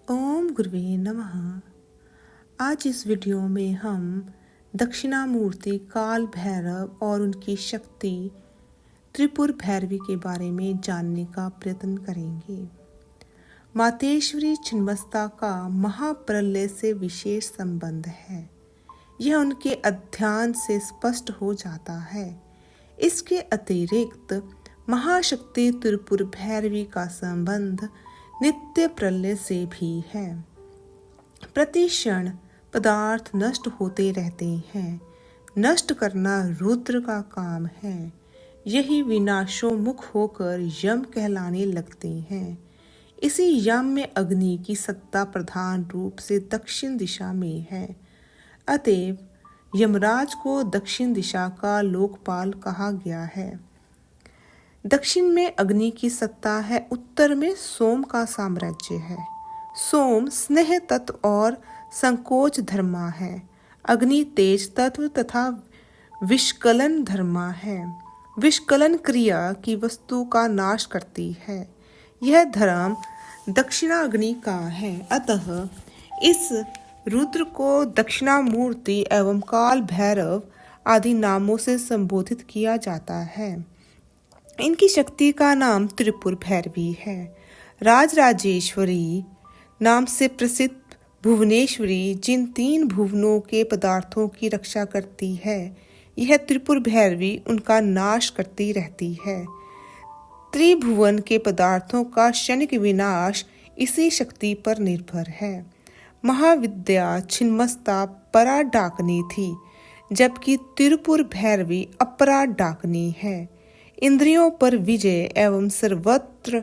ओम गुरुवे नमः। आज इस वीडियो में हम दक्षिणामूर्ति काल भैरव और उनकी शक्ति त्रिपुर भैरवी के बारे में जानने का प्रयत्न करेंगे। मातेश्वरी छिन्नमस्ता का महाप्रलय से विशेष संबंध है। यह उनके अध्ययन से स्पष्ट हो जाता है। इसके अतिरिक्त महाशक्ति त्रिपुर भैरवी का संबंध नित्य प्रलय से भी है। प्रति क्षण पदार्थ नष्ट होते रहते हैं। नष्ट करना रुद्र का काम है। यही विनाशोन्मुख होकर यम कहलाने लगते हैं। इसी यम में अग्नि की सत्ता प्रधान रूप से दक्षिण दिशा में है। अतएव यमराज को दक्षिण दिशा का लोकपाल कहा गया है। दक्षिण में अग्नि की सत्ता है, उत्तर में सोम का साम्राज्य है। सोम स्नेह तत्व और संकोच धर्मा है। अग्नि तेज तत्व तथा विष्कलन धर्मा है। विष्कलन क्रिया की वस्तु का नाश करती है। यह धर्म दक्षिणाग्नि का है। अतः इस रुद्र को दक्षिणामूर्ति एवं काल भैरव आदि नामों से संबोधित किया जाता है। इनकी शक्ति का नाम त्रिपुर भैरवी है। राजराजेश्वरी नाम से प्रसिद्ध भुवनेश्वरी जिन 3 भुवनों के पदार्थों की रक्षा करती है, यह त्रिपुर भैरवी उनका नाश करती रहती है। त्रिभुवन के पदार्थों का क्षणिक विनाश इसी शक्ति पर निर्भर है। महाविद्या छिन्नमस्ता परा डाकनी थी, जबकि त्रिपुर भैरवी अपरा डाकनी है। इंद्रियों पर विजय एवं सर्वत्र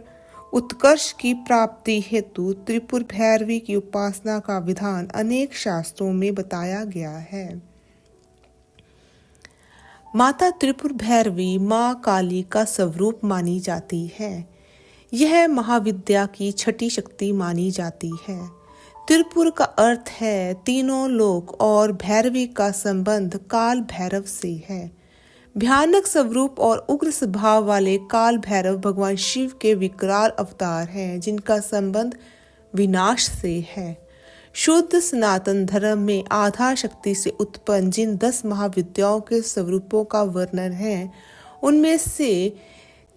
उत्कर्ष की प्राप्ति हेतु त्रिपुर भैरवी की उपासना का विधान अनेक शास्त्रों में बताया गया है। माता त्रिपुर भैरवी माँ काली का स्वरूप मानी जाती है। यह महाविद्या की छठी शक्ति मानी जाती है। त्रिपुर का अर्थ है तीनों लोक और भैरवी का संबंध काल भैरव से है। भयानक स्वरूप और उग्र स्वभाव वाले काल भैरव भगवान शिव के विकराल अवतार हैं, जिनका संबंध विनाश से है। शुद्ध सनातन धर्म में आधा शक्ति से उत्पन्न जिन 10 महाविद्याओं के स्वरूपों का वर्णन है, उनमें से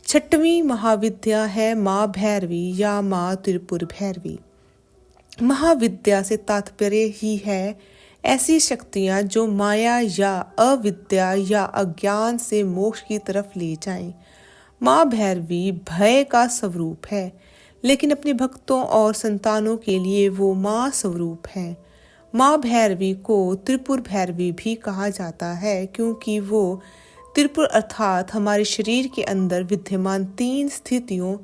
6वीं महाविद्या है माँ भैरवी या माँ त्रिपुर भैरवी। महाविद्या से तात्पर्य ही है ऐसी शक्तियाँ जो माया या अविद्या या अज्ञान से मोक्ष की तरफ ले जाएं। माँ भैरवी भय का स्वरूप है, लेकिन अपने भक्तों और संतानों के लिए वो माँ स्वरूप है। माँ भैरवी को त्रिपुर भैरवी भी कहा जाता है, क्योंकि वो त्रिपुर अर्थात हमारे शरीर के अंदर विद्यमान 3 स्थितियों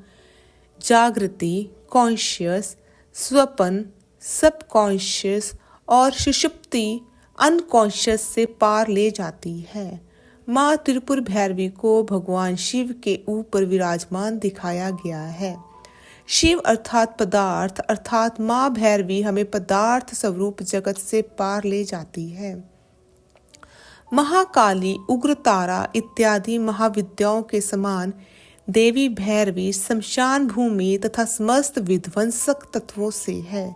जागृति कॉन्शियस, स्वपन सबकॉन्शियस और सुषुप्ति अनकॉन्शियस से पार ले जाती है। माँ त्रिपुर भैरवी को भगवान शिव के ऊपर विराजमान दिखाया गया है। शिव अर्थात पदार्थ अर्थात माँ भैरवी हमें पदार्थ स्वरूप जगत से पार ले जाती है। महाकाली, उग्रतारा इत्यादि महाविद्याओं के समान देवी भैरवी शमशान भूमि तथा समस्त विध्वंसक तत्वों से है।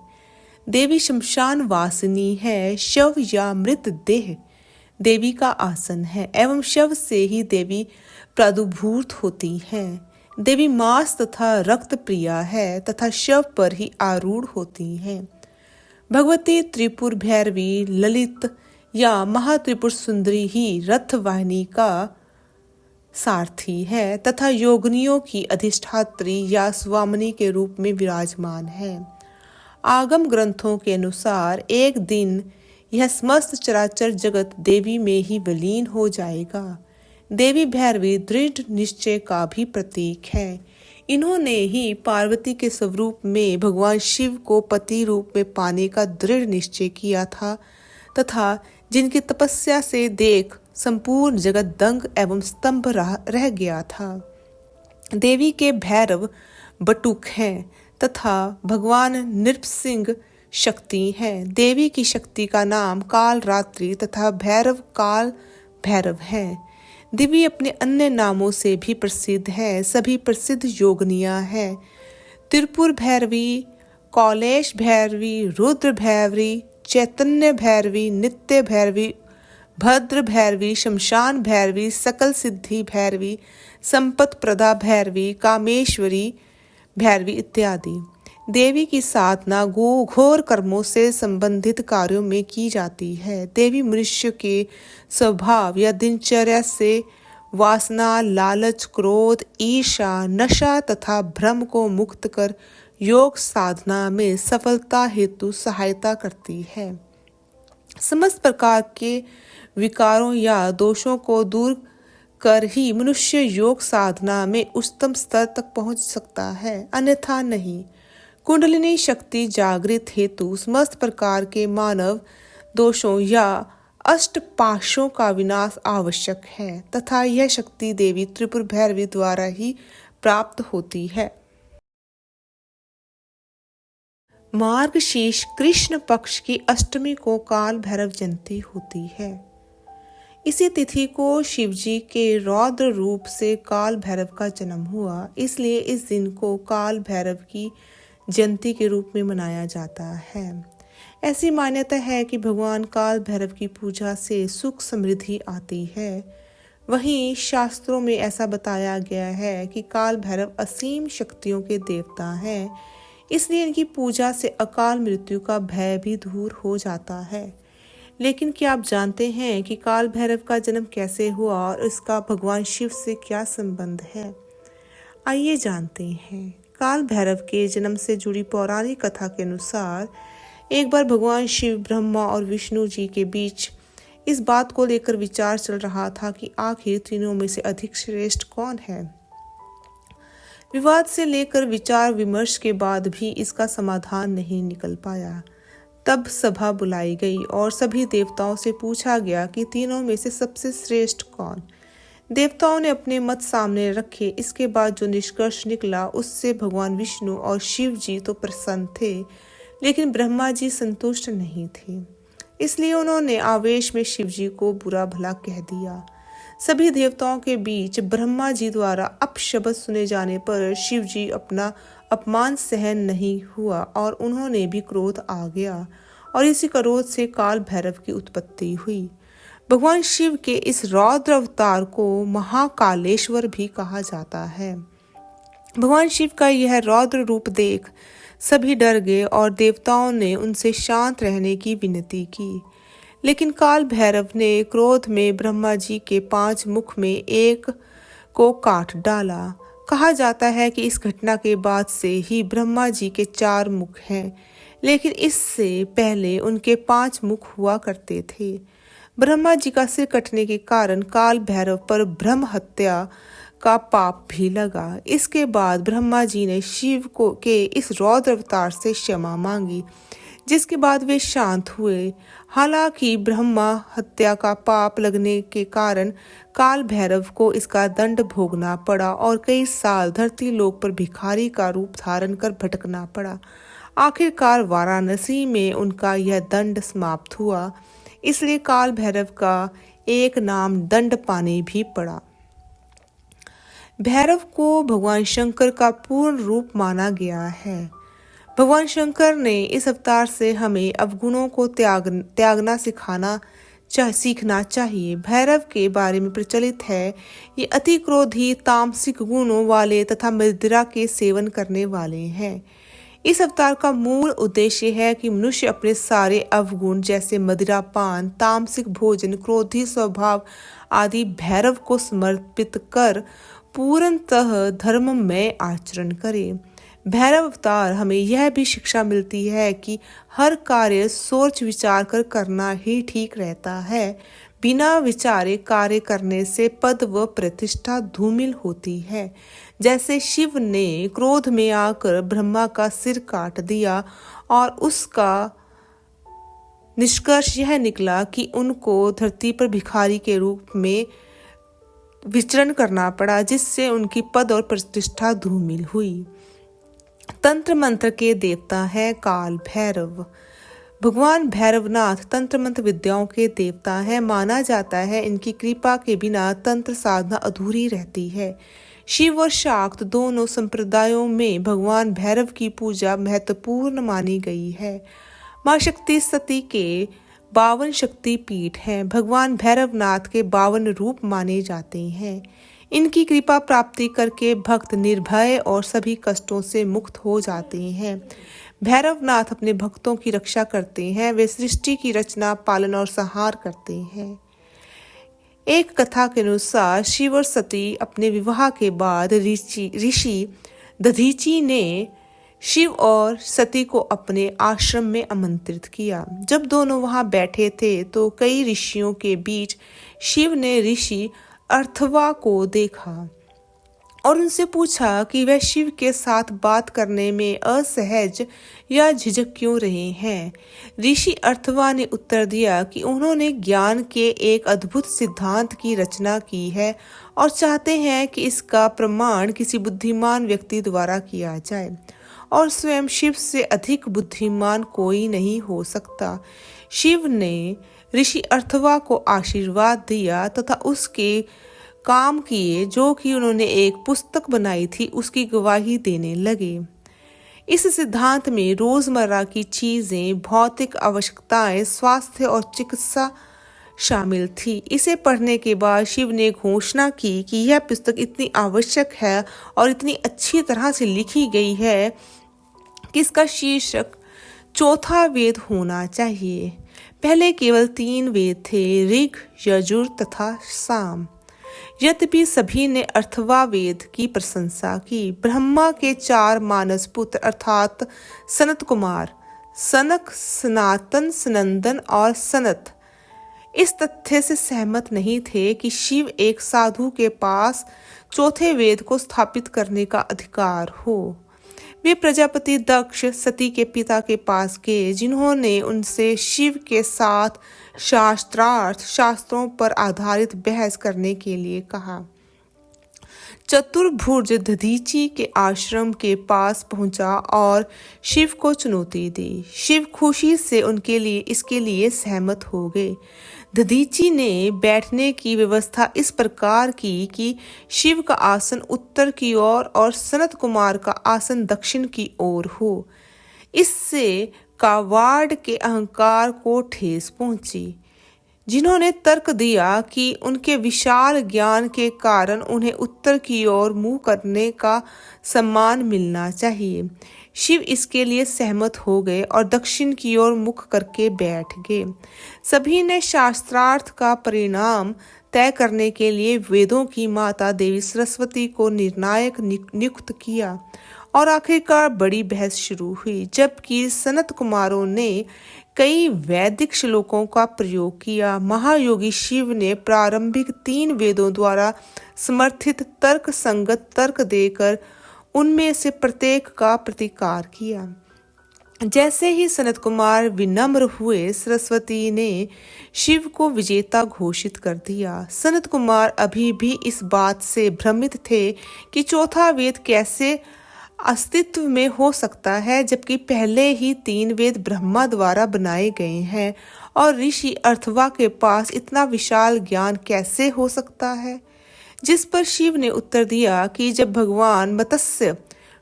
देवी शमशान वासिनी है। शव या मृत देह देवी का आसन है एवं शव से ही देवी प्रादुर्भूत होती है। देवी मांस तथा रक्त प्रिया है तथा शव पर ही आरूढ़ होती है। भगवती त्रिपुर भैरवी ललित या महात्रिपुर सुंदरी ही रथ वाहिनी का सारथी है तथा योगिनियों की अधिष्ठात्री या स्वामिनी के रूप में विराजमान है। आगम ग्रंथों के अनुसार एक दिन यह समस्त चराचर जगत देवी में ही विलीन हो जाएगा। देवी भैरवी दृढ़ निश्चय का भी प्रतीक है। इन्होंने ही पार्वती के स्वरूप में भगवान शिव को पति रूप में पाने का दृढ़ निश्चय किया था तथा जिनकी तपस्या से देख संपूर्ण जगत दंग एवं स्तंभ रह गया था। देवी के भैरव बटुक हैं तथा भगवान नृसिंह शक्ति हैं। देवी की शक्ति का नाम काल रात्रि तथा भैरव काल भैरव है। देवी अपने अन्य नामों से भी प्रसिद्ध है। सभी प्रसिद्ध योगिनियां हैं। त्रिपुर भैरवी कौलेश भैरवी, रुद्र भैरवी, चैतन्य भैरवी, नित्य भैरवी, भद्र भैरवी, शमशान भैरवी, सकल सिद्धि भैरवी, संपत प्रदा भैरवी, कामेश्वरी भैरवी इत्यादि। देवी की साधना घोर कर्मों से संबंधित कार्यों में की जाती है। देवी मनुष्य के स्वभाव या दिनचर्या से वासना, लालच, क्रोध, ईर्ष्या, नशा तथा भ्रम को मुक्त कर योग साधना में सफलता हेतु सहायता करती है। समस्त प्रकार के विकारों या दोषों को दूर कर ही मनुष्य योग साधना में उच्चतम स्तर तक पहुंच सकता है, अन्यथा नहीं। कुंडलिनी शक्ति जागृत हेतु समस्त प्रकार के मानव दोषों या अष्टपाशों का विनाश आवश्यक है तथा यह शक्ति देवी त्रिपुर भैरवी द्वारा ही प्राप्त होती है। मार्गशीर्ष कृष्ण पक्ष की अष्टमी को काल भैरव जयंती होती है। इसी तिथि को शिवजी के रौद्र रूप से काल भैरव का जन्म हुआ, इसलिए इस दिन को काल भैरव की जयंती के रूप में मनाया जाता है। ऐसी मान्यता है कि भगवान काल भैरव की पूजा से सुख समृद्धि आती है। वहीं शास्त्रों में ऐसा बताया गया है कि काल भैरव असीम शक्तियों के देवता हैं, इसलिए इनकी पूजा से अकाल मृत्यु का भय भी दूर हो जाता है। लेकिन क्या आप जानते हैं कि काल भैरव का जन्म कैसे हुआ और इसका भगवान शिव से क्या संबंध है? आइए जानते हैं। काल भैरव के जन्म से जुड़ी पौराणिक कथा के अनुसार एक बार भगवान शिव, ब्रह्मा और विष्णु जी के बीच इस बात को लेकर विचार चल रहा था कि आखिर तीनों में से अधिक श्रेष्ठ कौन है। विवाद से लेकर विचार विमर्श के बाद भी इसका समाधान नहीं निकल पाया। तब सभा बुलाई गई और सभी देवताओं से पूछा गया कि तीनों में से सबसे श्रेष्ठ कौन। देवताओं ने अपने मत सामने रखे। इसके बाद जो निष्कर्ष निकला उससे भगवान विष्णु और शिव जी तो प्रसन्न थे, लेकिन ब्रह्मा जी संतुष्ट नहीं थे। इसलिए उन्होंने आवेश में शिव जी को बुरा भला कह दिया। सभी देवताओं के बीच ब्रह्मा जी द्वारा अपशब्द सुने जाने पर शिव जी अपना अपमान सहन नहीं हुआ और उन्होंने भी क्रोध आ गया और इसी क्रोध से काल भैरव की उत्पत्ति हुई। भगवान शिव के इस रौद्र अवतार को महाकालेश्वर भी कहा जाता है। भगवान शिव का यह रौद्र रूप देख सभी डर गए और देवताओं ने उनसे शांत रहने की विनती की। लेकिन काल भैरव ने क्रोध में ब्रह्मा जी के 5 मुख में एक को काट डाला। कहा जाता है कि इस घटना के बाद से ही ब्रह्मा जी के 4 मुख हैं, लेकिन इससे पहले उनके 5 मुख हुआ करते थे। ब्रह्मा जी का सिर कटने के कारण काल भैरव पर ब्रह्म हत्या का पाप भी लगा। इसके बाद ब्रह्मा जी ने शिव को के इस रौद्र अवतार से क्षमा मांगी, जिसके बाद वे शांत हुए। हालांकि ब्रह्मा हत्या का पाप लगने के कारण काल भैरव को इसका दंड भोगना पड़ा और कई साल धरती लोक पर भिखारी का रूप धारण कर भटकना पड़ा। आखिरकार वाराणसी में उनका यह दंड समाप्त हुआ, इसलिए काल भैरव का एक नाम दंड पाने भी पड़ा। भैरव को भगवान शंकर का पूर्ण रूप माना गया है। भगवान शंकर ने इस अवतार से हमें अवगुणों को त्यागना सीखना चाहिए। भैरव के बारे में प्रचलित है, ये अति क्रोधी, तामसिक गुणों वाले तथा मदिरा के सेवन करने वाले हैं। इस अवतार का मूल उद्देश्य है कि मनुष्य अपने सारे अवगुण जैसे मदिरापान, तामसिक भोजन, क्रोधी स्वभाव आदि भैरव को समर्पित कर पूर्णतः धर्ममय आचरण करे। भैरव अवतार हमें यह भी शिक्षा मिलती है कि हर कार्य सोच विचार कर करना ही ठीक रहता है। बिना विचारे कार्य करने से पद व प्रतिष्ठा धूमिल होती है। जैसे शिव ने क्रोध में आकर ब्रह्मा का सिर काट दिया और उसका निष्कर्ष यह निकला कि उनको धरती पर भिखारी के रूप में विचरण करना पड़ा, जिससे उनकी पद और प्रतिष्ठा धूमिल हुई। तंत्र मंत्र के देवता है काल भैरव। भगवान भैरवनाथ तंत्र मंत्र विद्याओं के देवता है। माना जाता है इनकी कृपा के बिना तंत्र साधना अधूरी रहती है। शिव और शाक्त दोनों संप्रदायों में भगवान भैरव की पूजा महत्वपूर्ण मानी गई है। माँ शक्ति सती के 52 शक्ति पीठ हैं। भगवान भैरवनाथ के 52 रूप माने जाते हैं। इनकी कृपा प्राप्ति करके भक्त निर्भय और सभी कष्टों से मुक्त हो जाते हैं। भैरवनाथ अपने भक्तों की रक्षा करते हैं। वे सृष्टि की रचना, पालन और संहार करते हैं। एक कथा के अनुसार शिव और सती अपने विवाह के बाद ऋषि दधीची ने शिव और सती को अपने आश्रम में आमंत्रित किया। जब दोनों वहां बैठे थे तो कई ऋषियों के बीच शिव ने ऋषि अर्थवा को देखा और उनसे पूछा कि वह शिव के साथ बात करने में असहज या झिझक क्यों रहे हैं। ऋषि अर्थवा ने उत्तर दिया कि उन्होंने ज्ञान के एक अद्भुत सिद्धांत की रचना की है और चाहते हैं कि इसका प्रमाण किसी बुद्धिमान व्यक्ति द्वारा किया जाए, और स्वयं शिव से अधिक बुद्धिमान कोई नहीं हो सकता। शिव ने ऋषि अर्थवा को आशीर्वाद दिया तथा उसके काम किए जो कि उन्होंने एक पुस्तक बनाई थी उसकी गवाही देने लगे। इस सिद्धांत में रोजमर्रा की चीजें, भौतिक आवश्यकताएं, स्वास्थ्य और चिकित्सा शामिल थी। इसे पढ़ने के बाद शिव ने घोषणा की कि यह पुस्तक इतनी आवश्यक है और इतनी अच्छी तरह से लिखी गई है कि इसका शीर्षक चौथा वेद होना चाहिए। पहले केवल 3 वेद थे, ऋग, यजुर तथा साम। यद्यपि सभी ने अर्थवा वेद की प्रशंसा की। ब्रह्मा के 4 मानस पुत्र अर्थात सनत कुमार, सनक, सनातन, सनंदन और सनत इस तथ्य से सहमत नहीं थे कि शिव एक साधु के पास चौथे वेद को स्थापित करने का अधिकार हो। वे प्रजापति दक्ष सती के पिता के पास गए, जिन्होंने उनसे शिव के साथ शास्त्रों पर आधारित बहस करने के लिए कहा। चतुर्भुज दधीची के आश्रम के पास पहुंचा और शिव को चुनौती दी। शिव खुशी से इसके लिए सहमत हो गए। दधीची ने बैठने की व्यवस्था इस प्रकार की कि शिव का आसन उत्तर की ओर और सनत कुमार का आसन दक्षिण की ओर हो। इससे कावाड़ के अहंकार को ठेस पहुंची, जिन्होंने तर्क दिया कि उनके विशाल ज्ञान के कारण उन्हें उत्तर की ओर मुंह करने का सम्मान मिलना चाहिए। शिव इसके लिए सहमत हो गए और दक्षिण की ओर मुख करके बैठ गए। सभी ने शास्त्रार्थ का परिणाम तय करने के लिए वेदों की माता देवी सरस्वती को निर्णायक नियुक्त किया और आखिरकार बड़ी बहस शुरू हुई। जबकि सनत कुमारों ने कई वैदिक श्लोकों का प्रयोग किया, महायोगी शिव ने प्रारंभिक 3 वेदों द्वारा समर्थित तर्क संगत तर्क देकर उनमें से प्रत्येक का प्रतिकार किया। जैसे ही सनत कुमार विनम्र हुए, सरस्वती ने शिव को विजेता घोषित कर दिया। सनत कुमार अभी भी इस बात से भ्रमित थे कि चौथा वेद कैसे अस्तित्व में हो सकता है, जबकि पहले ही 3 वेद ब्रह्मा द्वारा बनाए गए हैं, और ऋषि अर्थवा के पास इतना विशाल ज्ञान कैसे हो सकता है। जिस पर शिव ने उत्तर दिया कि जब भगवान मत्स्य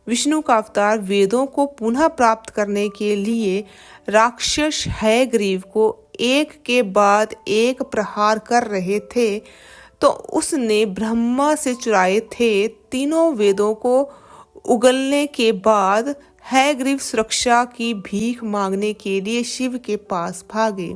विष्णु का अवतार वेदों को पुनः प्राप्त करने के लिए राक्षस हयग्रीव को एक के बाद एक प्रहार कर रहे थे, तो उसने ब्रह्मा से चुराए थे 3 वेदों को उगलने के बाद हयग्रीव सुरक्षा की भीख मांगने के लिए शिव के पास भागे।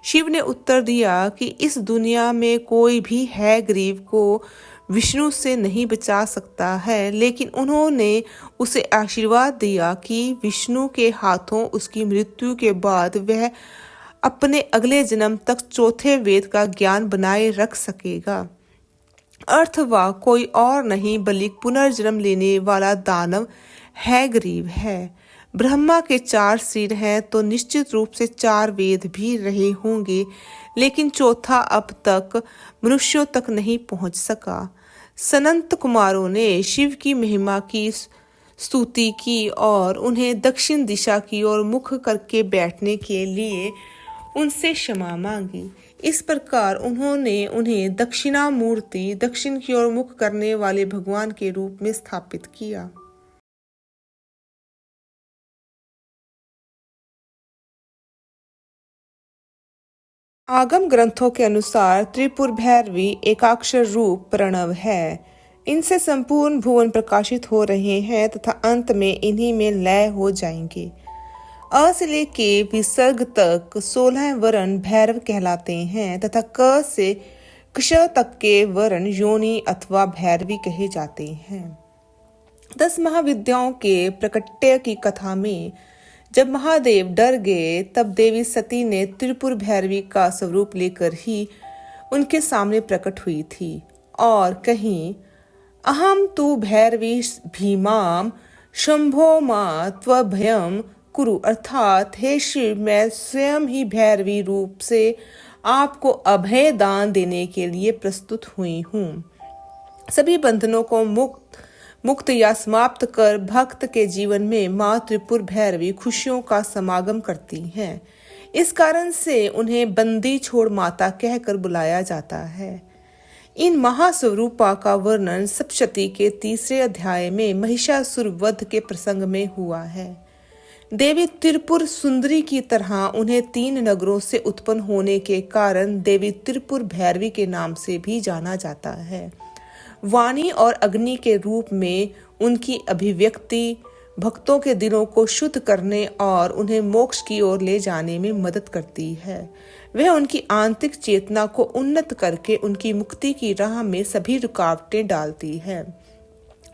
शिव ने उत्तर दिया कि इस दुनिया में कोई भी हयग्रीव को विष्णु से नहीं बचा सकता है, लेकिन उन्होंने उसे आशीर्वाद दिया कि विष्णु के हाथों उसकी मृत्यु के बाद वह अपने अगले जन्म तक चौथे वेद का ज्ञान बनाए रख सकेगा। अर्थवा कोई और नहीं बल्कि पुनर्जन्म लेने वाला दानव हयग्रीव है। ब्रह्मा के 4 सिर हैं, तो निश्चित रूप से 4 वेद भी रहे होंगे, लेकिन चौथा अब तक मनुष्यों तक नहीं पहुंच सका। सनत कुमारों ने शिव की महिमा की स्तुति की और उन्हें दक्षिण दिशा की ओर मुख करके बैठने के लिए उनसे क्षमा मांगी। इस प्रकार उन्होंने उन्हें दक्षिणामूर्ति, दक्षिण की ओर मुख करने वाले भगवान के रूप में स्थापित किया। आगम ग्रंथों के अनुसार त्रिपुर भैरवी एकाक्षर रूप प्रणव है। इनसे संपूर्ण भुवन प्रकाशित हो रहे हैं तथा अंत में इन्हीं में लय हो जाएंगे। अ से लेके विसर्ग तक 16 वर्ण भैरव कहलाते हैं तथा क से क्ष तक के वर्ण योनि अथवा भैरवी कहे जाते हैं। 10 महाविद्याओं के प्रकट्य की कथा में जब महादेव डर गए तब देवी सती ने त्रिपुर भैरवी का स्वरूप लेकर ही उनके सामने प्रकट हुई थी और कहीं अहम तु भैरवी भीमाम शंभो मां त्वभयम कुरु, अर्थात हे शिव, मैं स्वयं ही भैरवी रूप से आपको अभय दान देने के लिए प्रस्तुत हुई हूँ। सभी बंधनों को मुक्त या समाप्त कर भक्त के जीवन में माँ त्रिपुर भैरवी खुशियों का समागम करती हैं। इस कारण से उन्हें बंदी छोड़ माता कहकर बुलाया जाता है। इन महास्वरूपा का वर्णन सप्तशती के 3 अध्याय में महिषासुर वध के प्रसंग में हुआ है। देवी त्रिपुर सुंदरी की तरह उन्हें 3 नगरों से उत्पन्न होने के कारण देवी त्रिपुर भैरवी के नाम से भी जाना जाता है। वाणी और अग्नि के रूप में उनकी अभिव्यक्ति भक्तों के दिलों को शुद्ध करने और उन्हें मोक्ष की ओर ले जाने में मदद करती है। वह उनकी आंतरिक चेतना को उन्नत करके उनकी मुक्ति की राह में सभी रुकावटें डालती है।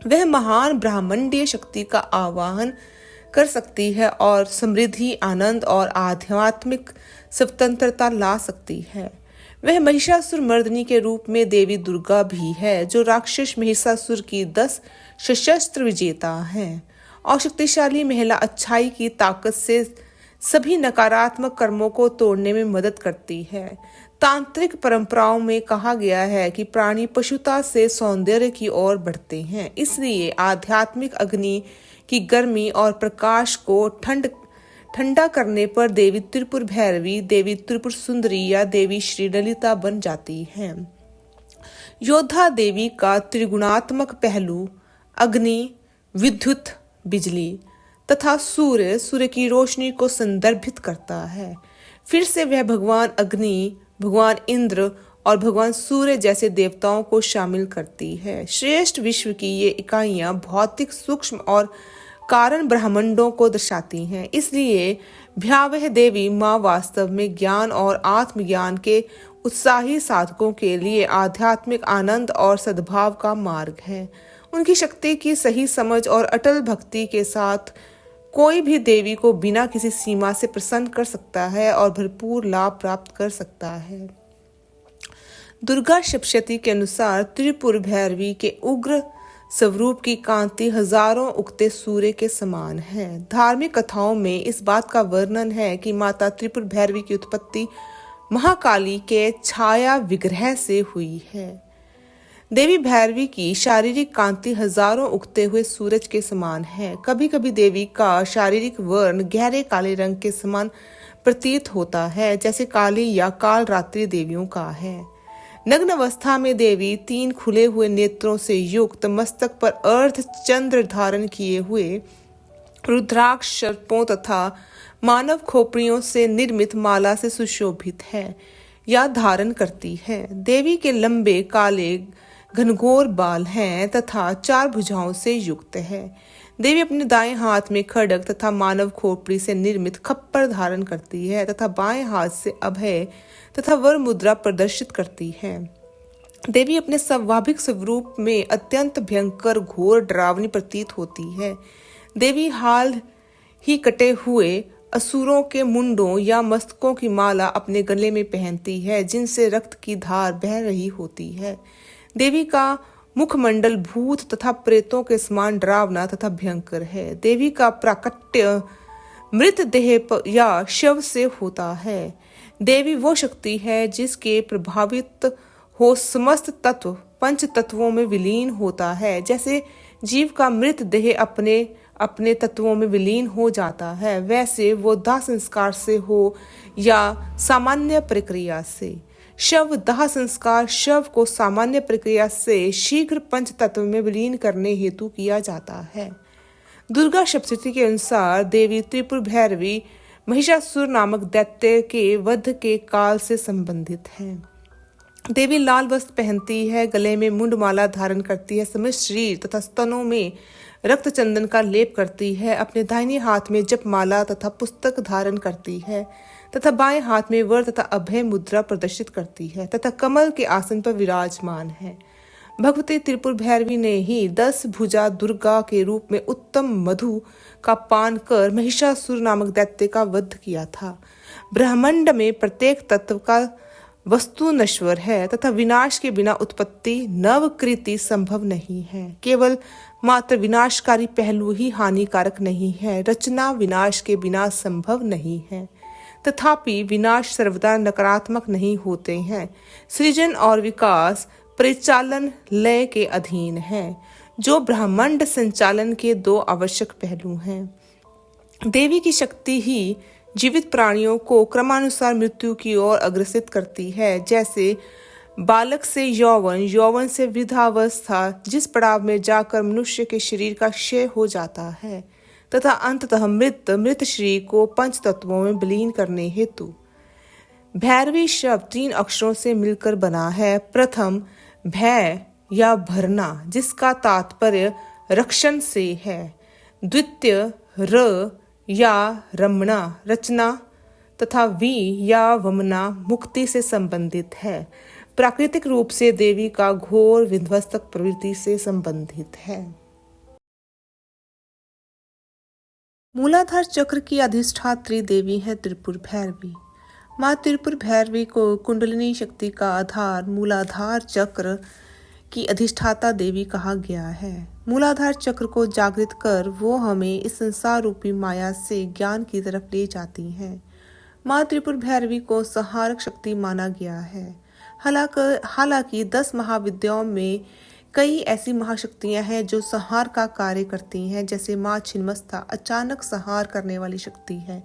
वह महान ब्रह्मांडीय शक्ति का आवाहन कर सकती है और समृद्धि, आनंद और आध्यात्मिक स्वतंत्रता ला सकती है। वह महिषासुर मर्दिनी के रूप में देवी दुर्गा भी है, जो राक्षस महिषासुर की 10 सशस्त्र विजेता है और शक्तिशाली महिला अच्छाई की ताकत से सभी नकारात्मक कर्मों को तोड़ने में मदद करती है। तांत्रिक परंपराओं में कहा गया है कि प्राणी पशुता से सौंदर्य की ओर बढ़ते हैं, इसलिए आध्यात्मिक अग्नि की गर्मी और प्रकाश को ठंडा करने पर देवी त्रिपुर भैरवी, देवी त्रिपुर सुंदरी या देवी श्री ललिता बन जाती है। योद्धा देवी का त्रिगुणात्मक पहलू अग्नि, विद्युत बिजली तथा सूर्य की रोशनी को संदर्भित करता है। फिर से वह भगवान अग्नि, भगवान इंद्र और भगवान सूर्य जैसे देवताओं को शामिल करती है। श्रेष्ठ विश्व की ये इकाइयां भौतिक, सूक्ष्म और कारण ब्रह्मांडों को दर्शाती हैं। इसलिए भयावह देवी माँ वास्तव में ज्ञान और आत्मज्ञान के उत्साही साधकों के लिए आध्यात्मिक आनंद और सद्भाव का मार्ग है। उनकी शक्ति की सही समझ और अटल भक्ति के साथ कोई भी देवी को बिना किसी सीमा से प्रसन्न कर सकता है और भरपूर लाभ प्राप्त कर सकता है। दुर्गा सप्तशती के अनुसार त्रिपुर भैरवी के उग्र स्वरूप की कांति हजारों उगते सूर्य के समान है। धार्मिक कथाओं में इस बात का वर्णन है कि माता त्रिपुर भैरवी की उत्पत्ति महाकाली के छाया विग्रह से हुई है। देवी भैरवी की शारीरिक कांति हजारों उगते हुए सूरज के समान है। कभी कभी देवी का शारीरिक वर्ण गहरे काले रंग के समान प्रतीत होता है, जैसे काली या काल रात्रि देवियों का है। नग्न अवस्था में देवी 3 खुले हुए नेत्रों से युक्त, मस्तक पर अर्ध चंद्र धारण किए हुए रुद्राक्ष सर्पों तथा मानव खोपड़ियों से निर्मित माला से सुशोभित है या धारण करती है। देवी के लंबे काले घनघोर बाल हैं तथा 4 भुजाओं से युक्त है। देवी अपने दाएं हाथ में खड्ग तथा मानव खोपड़ी से निर्मित खप्पर धारण करती है तथा बाएं हाथ से अभय तथा वर मुद्रा प्रदर्शित करती है। देवी अपने स्वाभाविक स्वरूप में अत्यंत भयंकर, घोर, डरावनी प्रतीत होती है। देवी हाल ही कटे हुए असुरों के मुंडों या मस्तकों की माला अपने गले में पहनती है, जिनसे रक्त की धार बह रही होती है। देवी का मुखमंडल भूत तथा प्रेतों के समान डरावना तथा भयंकर है। देवी का प्राकट्य मृत देह या शव से होता है। देवी वो शक्ति है जिसके प्रभावित हो समस्त तत्व पंच तत्वों में विलीन होता है। जैसे जीव का मृत देह अपने अपने तत्वों में विलीन हो जाता है, वैसे वो दाह संस्कार से हो या सामान्य प्रक्रिया से। शव दाह संस्कार शव को सामान्य प्रक्रिया से शीघ्र पंच तत्व में विलीन करने हेतु किया जाता है। दुर्गा सप्तशती के अनुसार देवी त्रिपुर भैरवी महिषासुर नामक दैत्य के वध के काल से संबंधित है। देवी लाल वस्त्र पहनती है, गले में मुंडमाला धारण करती है, समस्त शरीर तथा स्तनों में रक्त चंदन का लेप करती है, अपने दाहिने हाथ में जपमाला तथा पुस्तक धारण करती है तथा बाएं हाथ में वर तथा अभय मुद्रा प्रदर्शित करती है तथा कमल के आसन पर विराजमान है। भगवती त्रिपुर भैरवी ने ही 10 भुजा दुर्गा के रूप में उत्तम मधु का पान कर महिषासुर नामक दैत्य का वध किया था। ब्रह्मांड में प्रत्येक तत्व का वस्तु नश्वर है तथा विनाश के बिना उत्पत्ति नवकृति संभव नहीं है। केवल मात्र विनाशकारी पहलू ही हानिकारक नहीं है। रचना विनाश के बिना संभव नहीं है, तथापि विनाश सर्वदा नकारात्मक नहीं होते हैं। सृजन और विकास परिचालन लय के अधीन है, जो ब्रह्मांड संचालन के 2 आवश्यक पहलू हैं। देवी की शक्ति ही जीवित प्राणियों को क्रमानुसार मृत्यु की ओर अग्रसित करती है, जैसे बालक से यौवन, यौवन से वृद्धावस्था, जिस पड़ाव में जाकर मनुष्य के शरीर का क्षय हो जाता है तथा अंततः मृत शरीर को पंच तत्वों में विलीन करने हेतु भैरवी शब्द 3 अक्षरों से मिलकर बना है। प्रथम भय या भरना, जिसका तात्पर्य रक्षण से है। द्वितीय र या रमणा, रचना तथा वी या वमना, मुक्ति से संबंधित है। प्राकृतिक रूप से देवी का घोर विध्वस्तक प्रवृत्ति से संबंधित है। मूलाधार चक्र की अधिष्ठात्री देवी है त्रिपुर भैरवी। माँ त्रिपुर भैरवी को कुंडलिनी शक्ति का आधार मूलाधार चक्र की अधिष्ठाता देवी कहा गया है। मूलाधार चक्र को जागृत कर वो हमें इस संसार रूपी माया से ज्ञान की तरफ ले जाती है। माँ त्रिपुर भैरवी को संहारक शक्ति माना गया है। हालांकि 10 महाविद्याओं में कई ऐसी महाशक्तियां हैं जो संहार का कार्य करती हैं, जैसे माँ छिन्नमस्ता अचानक संहार करने वाली शक्ति है।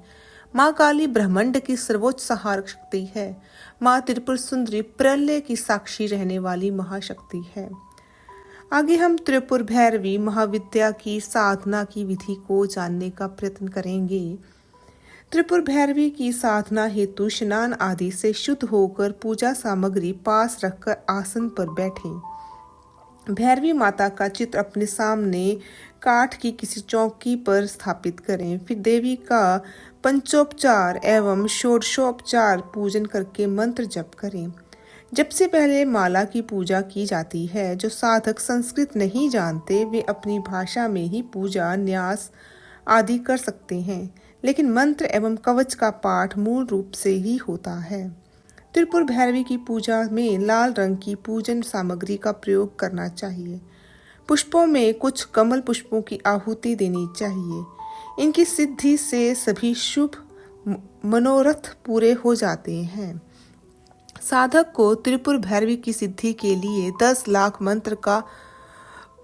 माँ काली ब्रह्मांड की सर्वोच्च संहारक शक्ति है। माँ त्रिपुर सुंदरी प्रलय की साक्षी रहने वाली महाशक्ति है। आगे हम त्रिपुर भैरवी महाविद्या की साधना की विधि को जानने का प्रयत्न करेंगे। त्रिपुर भैरवी की साधना हेतु स्नान आदि से शुद्ध होकर पूजा सामग्री पास रखकर आसन पर बैठें। भैरवी माता का चित्र अपने सामने काठ की किसी चौकी पर स्थापित करें। फिर देवी का पंचोपचार एवं षोडशोपचार पूजन करके मंत्र जप करें। जब से पहले माला की पूजा की जाती है। जो साधक संस्कृत नहीं जानते वे अपनी भाषा में ही पूजा न्यास आदि कर सकते हैं, लेकिन मंत्र एवं कवच का पाठ मूल रूप से ही होता है। त्रिपुर भैरवी की पूजा में लाल रंग की पूजन सामग्री का प्रयोग करना चाहिए। पुष्पों में कुछ कमल पुष्पों की आहुति देनी चाहिए। इनकी सिद्धि से सभी शुभ मनोरथ पूरे हो जाते हैं। साधक को त्रिपुर भैरवी की सिद्धि के लिए 10 लाख मंत्र का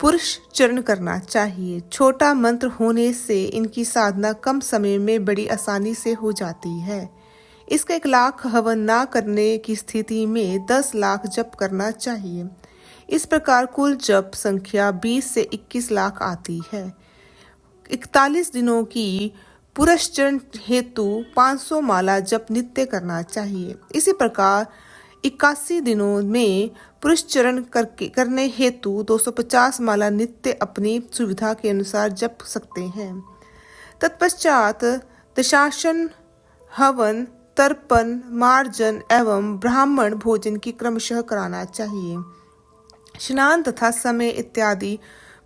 पुरुष चरण करना चाहिए। छोटा मंत्र होने से इनकी साधना कम समय में बड़ी आसानी से हो जाती है। इसका 1 लाख हवन ना करने की स्थिति में 10 लाख जप करना चाहिए। इस प्रकार कुल जप संख्या 20 से 21 लाख आती है। 41 दिनों की पुरस्चरण हेतु 500 माला जप नित्य करना चाहिए। इसी प्रकार 81 दिनों में पुरस्चरण करने हेतु 250 माला नित्य अपनी सुविधा के अनुसार जप सकते हैं। तत्पश्चात दशासन, हवन, तर्पण, मार्जन एवं ब्राह्मण भोजन की क्रमशः कराना चाहिए। स्नान तथा समय इत्यादि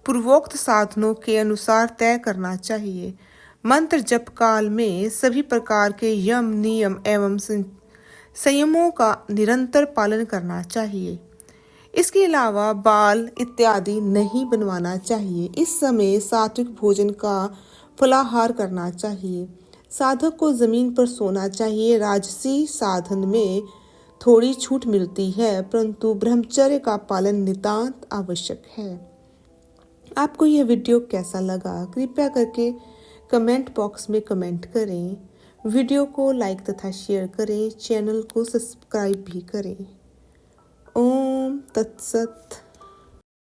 पूर्वोक्त साधनों के अनुसार तय करना चाहिए। मंत्र जप काल में सभी प्रकार के यम, नियम एवं संयमों का निरंतर पालन करना चाहिए। इसके अलावा बाल इत्यादि नहीं बनवाना चाहिए। इस समय सात्विक भोजन का फलाहार करना चाहिए। साधक को जमीन पर सोना चाहिए। राजसी साधन में थोड़ी छूट मिलती है, परंतु ब्रह्मचर्य का पालन नितांत आवश्यक है। आपको यह वीडियो कैसा लगा? कृपया करके कमेंट बॉक्स में कमेंट करें। वीडियो को लाइक तथा शेयर करें, चैनल को सब्सक्राइब भी करें। ओम तत्सत।